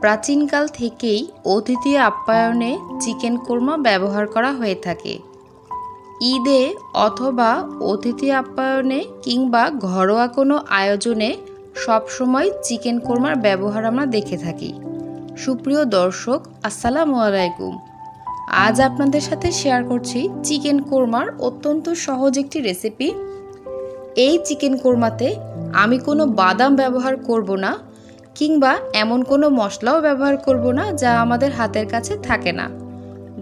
প্রাচীনকাল থেকেই অতিথি আপ্যায়নে চিকেন কোরমা ব্যবহার করা হয়ে থাকে। ঈদে অথবা অতিথি আপ্যায়নে কিংবা ঘরোয়া কোনো আয়োজনে সবসময় চিকেন কোরমার ব্যবহার আমরা দেখে থাকি। সুপ্রিয় দর্শক, আসসালামু আলাইকুম। আজ আপনাদের সাথে শেয়ার করছি চিকেন কোরমার অত্যন্ত সহজ একটি রেসিপি। এই চিকেন কোরমাতে আমি কোনো বাদাম ব্যবহার করব না কিংবা এমন কোনো মশলাও ব্যবহার করব না যা আমাদের হাতের কাছে থাকে না।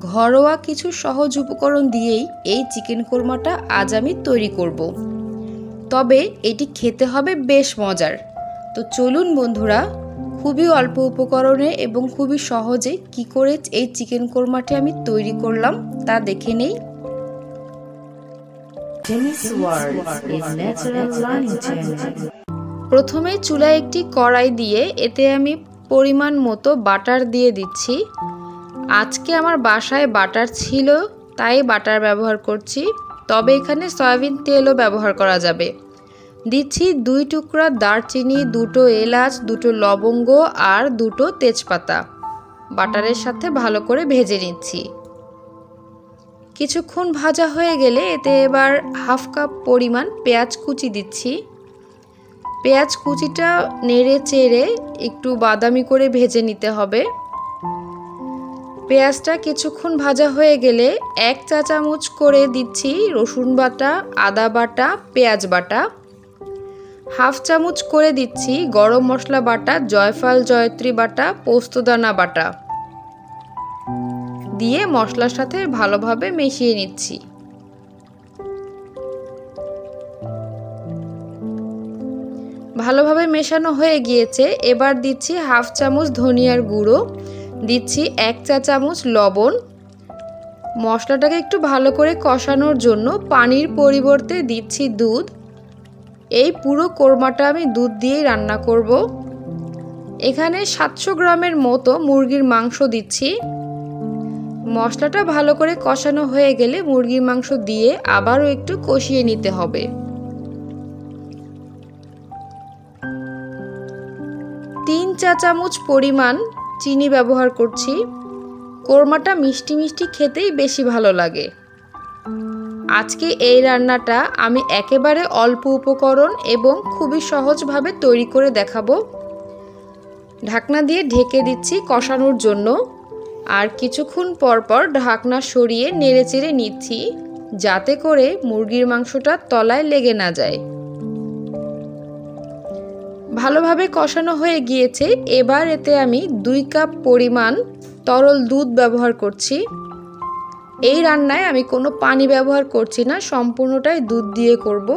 ঘরোয়া কিছু সহজ উপকরণ দিয়েই এই চিকেন কোরমাটা আজ আমি তৈরি করব। তবে এটি খেতে হবে বেশ মজার। তো চলুন বন্ধুরা, খুবই অল্প উপকরণে এবং খুবই সহজে কি করে এই চিকেন কোরমাটি আমি তৈরি করলাম তা দেখে নেই। প্রথমে চুলায় একটি কড়াই দিয়ে এতে আমি পরিমাণ মতো বাটার দিয়ে দিচ্ছি। আজকে আমার বাসায় বাটার ছিল তাই বাটার ব্যবহার করছি, তবে এখানে সয়াবিন তেলও ব্যবহার করা যাবে। দিচ্ছি 2 টুকরা দারচিনি, 2টো এলাচ, 2টো লবঙ্গ আর 2টো তেজপাতা। বাটারের সাথে ভালো করে ভেজে নিচ্ছি। কিছুক্ষণ ভাজা হয়ে গেলে এতে এবার হাফ কাপ পরিমাণ পেঁয়াজ কুচি দিচ্ছি। পেঁয়াজ কুচিটা নেড়ে চেড়ে একটু বাদামি করে ভেজে নিতে হবে। পেঁয়াজটা কিছুক্ষণ ভাজা হয়ে গেলে 1 চা চামচ করে দিচ্ছি রসুন বাটা, আদা বাটা, পেঁয়াজ বাটা। হাফ চামচ করে দিচ্ছি গরম মশলা বাটা, জয়ফল জয়ত্রী বাটা, পোস্তদানা বাটা দিয়ে মশলার সাথে ভালোভাবে মিশিয়ে নিচ্ছি। ভালোভাবে মেশানো হয়ে গিয়েছে। এবার দিচ্ছি হাফ চামচ ধনিয়ার গুঁড়ো, দিচ্ছি 1 চা চামচ লবণ। মশলাটাকে একটু ভালো করে কষানোর জন্য পানির পরিবর্তে দিচ্ছি দুধ। এই পুরো কোরমাটা আমি দুধ দিয়েই রান্না করব। এখানে 700 গ্রামের মতো মুরগির মাংস দিচ্ছি। মশলাটা ভালো করে কষানো হয়ে গেলে মুরগির মাংস দিয়ে আবারও একটু কষিয়ে নিতে হবে। 3 চা চামচ পরিমাণ চিনি ব্যবহার করছি। কোরমাটা মিষ্টি মিষ্টি খেতেই বেশি ভালো লাগে। আজকে এই রান্নাটা আমি একেবারে অল্প উপকরণ এবং খুবই সহজভাবে তৈরি করে দেখাবো। ঢাকনা দিয়ে ঢেকে দিচ্ছি কষানোর জন্য। আর কিছুক্ষণ পর পর ঢাকনা সরিয়ে নেড়েচেড়ে নিচ্ছি যাতে করে মুরগির মাংসটা তলায় লেগে না যায়। ভালোভাবে কষানো হয়ে গিয়েছে। এবার এতে আমি 2 কাপ পরিমাণ তরল দুধ ব্যবহার করছি। এই রান্নায় আমি কোনো পানি ব্যবহার করছি না, সম্পূর্ণটাই দুধ দিয়ে করব।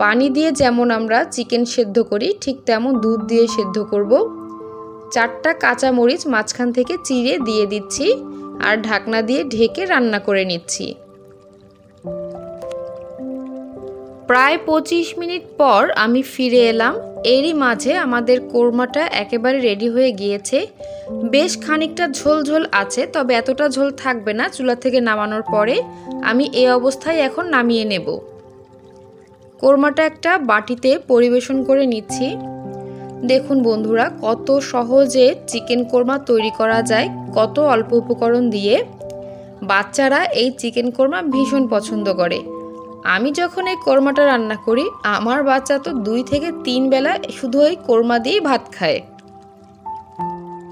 পানি দিয়ে যেমন আমরা চিকেন সেদ্ধ করি ঠিক তেমন দুধ দিয়ে সেদ্ধ করব। 4টা কাঁচামরিচ মাঝখান থেকে চিড়ে দিয়ে দিচ্ছি আর ঢাকনা দিয়ে ঢেকে রান্না করে নিচ্ছি। প্রায় 25 মিনিট পর আমি ফিরে এলাম। এরই মাঝে আমাদের কোরমাটা একেবারে রেডি হয়ে গিয়েছে। বেশ খানিকটা ঝোল ঝোল আছে, তবে এতটা ঝোল থাকবে না চুলা থেকে নামানোর পরে। আমি এই অবস্থায় এখন নামিয়ে নেব। কোরমাটা একটা বাটিতে পরিবেশন করে নিচ্ছি। দেখুন বন্ধুরা, কত সহজে চিকেন কোরমা তৈরি করা যায়, কত অল্প উপকরণ দিয়ে। বাচ্চারা এই চিকেন কোরমা ভীষণ পছন্দ করে। আমি যখন এই কোরমাটা রান্না করি আমার বাচ্চা তো 2 থেকে 3 বেলা শুধু এই কোরমা দিয়েই ভাত খায়।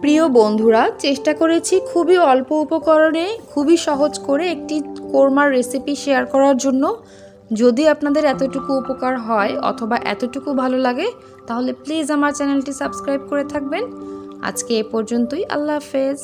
প্রিয় বন্ধুরা, চেষ্টা করেছি খুবই অল্প উপকরণে খুবই সহজ করে একটি কোরমার রেসিপি শেয়ার করার জন্য। যদি আপনাদের এতটুকু উপকার হয় অথবা এতটুকু ভালো লাগে তাহলে প্লিজ আমার চ্যানেলটি সাবস্ক্রাইব করে থাকবেন। আজকে এ পর্যন্তই। আল্লাহ হাফেজ।